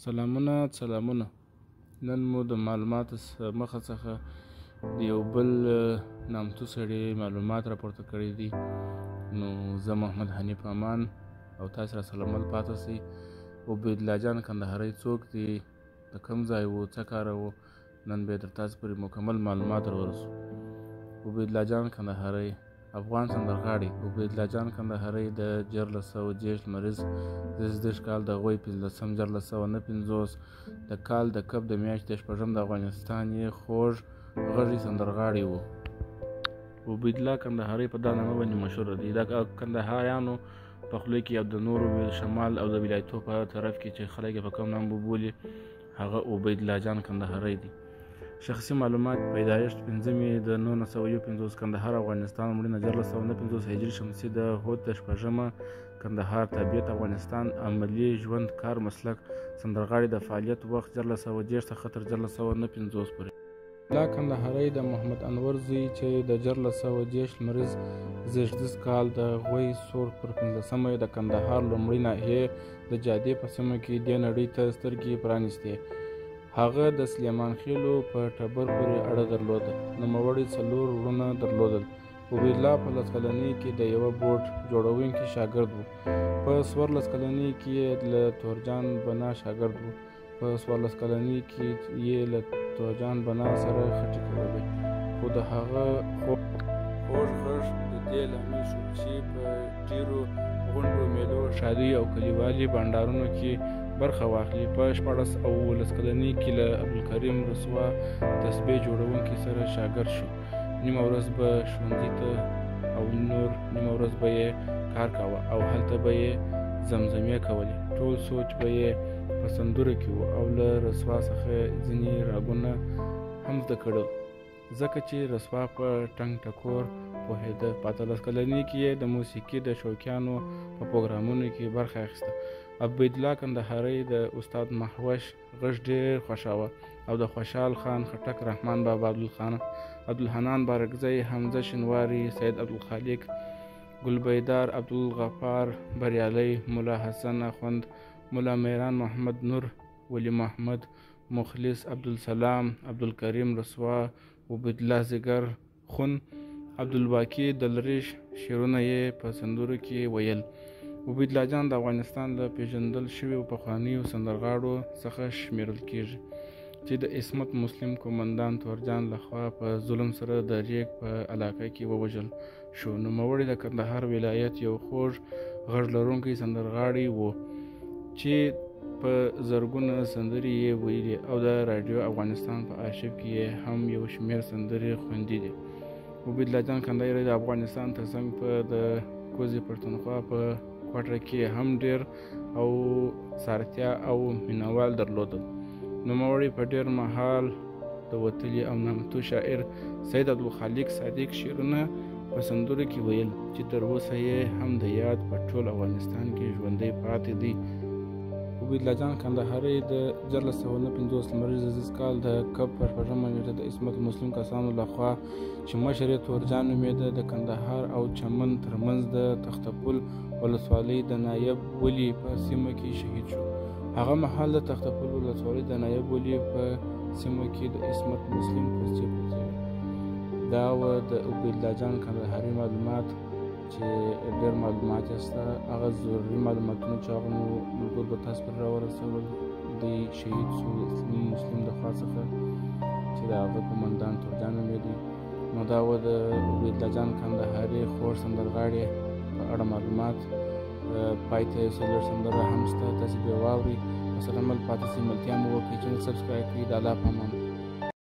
سلامونه. نن مو د معلوماتو مخه څخه د یو بل نامتو سړي معلومات راپورته کړي دي. نو زه محمد حنیف امان او تاسو را سلامل پاتې سئ. عبیدالله جان کندهاري څوک دی، د کوم ځای و، څه کاره و، نن به در تاسو پورې مکمل معلومات راورسو. عبیدالله جان کندهاري افغان سندرغاړي. عبیدالله جان کندهاري د 1430 لمریز 20 کال د غوی 15 1459 د کال د کب د میاشتې 6 د افغانستان یې خوږ غږی سندرغاړي و. عبیدالله کندهاري په دا نامه باندې مشهور دی. د کندهاریانو په خوله کې او د نورو شمال او د ولایتو په طرف کې چې خلک په کوم نام بولي هغه عبیدالله جان کندهاري دی. شخصي معلومات: پیدایښت 5 د 1951 کندهار افغانستان. مړینه 1459 هجري شمسي د هود د 6 کندهار. طبیعت: افغانستان. عملي ژوند، کار، مسلک: سندرغاړي. د فعالیت وخت 1430 څخه تر 1459 پورې. عبیدالله کندهاري د محمد انور زوی چې د 1430 لمریز 18 کال د غوی سور پر 15 د کندهار لومړۍ ناحیې د جادې په سیمه کې دې نړۍ ته سترګې پرانیستې. هغه د سلیمان خېلو په ټبر پورې اړه درلوده. نوموړي 4 وروڼه درلودل. عبیدالله په 10 کلنۍ کې د یوه بوټ جوړونکي شاګرد و. په 14 کلنۍ کې یې له تورجان بنا شاګرد و. په 14 کلنۍ کې یې له تورجان بنا سره خټې کولې. خو د هغه خوږ غږ د دې لامل شو چې په ډېرو غونډو، میلو، شادیو او کلیوالي بانډارونو کې برخه واخلي. په 14 کلنۍ کې له عبدالکریم رسوا تسبیح جوړونکي سره شاګرد شو. نیمه ورځ به ښوونځي ته او نور نیمه ورځ به یې کار کاوه او هلته به یې زمزمې کولې. ټول سوچ به یې په سندرو کې و او له رسوا څخه ځینې راګونه هم زده کړل، ځکه چې رسوا په ټنګ ټکور پوهېده. په 18 کلنۍ کې یې د موسیقي د شوقیانو په پروګرامونو کې برخه اخیسته. عبیدالله کندهاري د استاد محوش غږ ډېر خوښاوه او د خوشحال خان خټک، رحمان بابا، عبدالحنان بارکزی، حمزه شینواري، سید عبدالخالق، ګلبیدار، عبدالغفار بریالي، ملا حسن اخوند، ملا میران محمد نور، ولی محمد مخلص، عبدالسلام، عبدالکریم رسوا، عبیدالله زیګر خون، عبدالباقي دلریش شعرونه یې په سندرو کې ویل. عبیدالله جان د افغانستان له پیژندل شویو پخوانیو سندرغاړو څخه شمیرل کیږي چې د عصمت مسلم قومندان تورجان لخوا په ظلم سره د ریګ په علاقه کې ووژل شو. نوموړی د کندهار ولایت یو خوږ غږ لرونکی سندرغاړی و چې په زرګونه سندرې یې ویلي او د راډیو افغانستان په آرشیف کې هم یو شمېر سندرې خوندي دي. عبیدالله جان کندهاري د افغانستان ترڅنګ په د کوزې پښتونخوا په کوټه کې هم ډېر او سارتیا او مینوال درلودل. نوموړي په ډېر مهال د وتلي او نامتو شاعر سید عبدالخالق صادق شعرونه په سندرو کې ویل چې تر اوسه یې هم د یاد په ټول افغانستان کې ژوندی پاتې دی. عبیدالله جان کندهاري د 1459 لمریز 18 کال د کب په 6 نیټه د عصمت مسلم کسانو لخوا چې مشر یې تورجان نومېده د کندهار او چمن ترمنځ د تختپل ولسوالۍ د نایب ولي په سیمه کې شهید شو. هغه مهال د تختپل ولسوالۍ د نایب ولي په سیمه کې د عصمت مسلم په څېر دا و د عبیدالله جان کندهاري معلومات چې ډېر معلومات یې شته. هغه ضروري معلوماتونه چې هغه مو ملګرو به تاسو پرې راورسول دی شهید شو مسلم د خوا څخه چې د هغه قومندان تورجان نومېدی. نو دا و د عبیدالله جان کندهاري خوږ سندرغاړي په اړه معلومات. پای ته یې څلور سندره هم شته، تاسې بیا واورئ. په سلامل پاتې سئ، ملتیا مو وکړئ، چینل سبسکرایب کړئ. د الله په امان.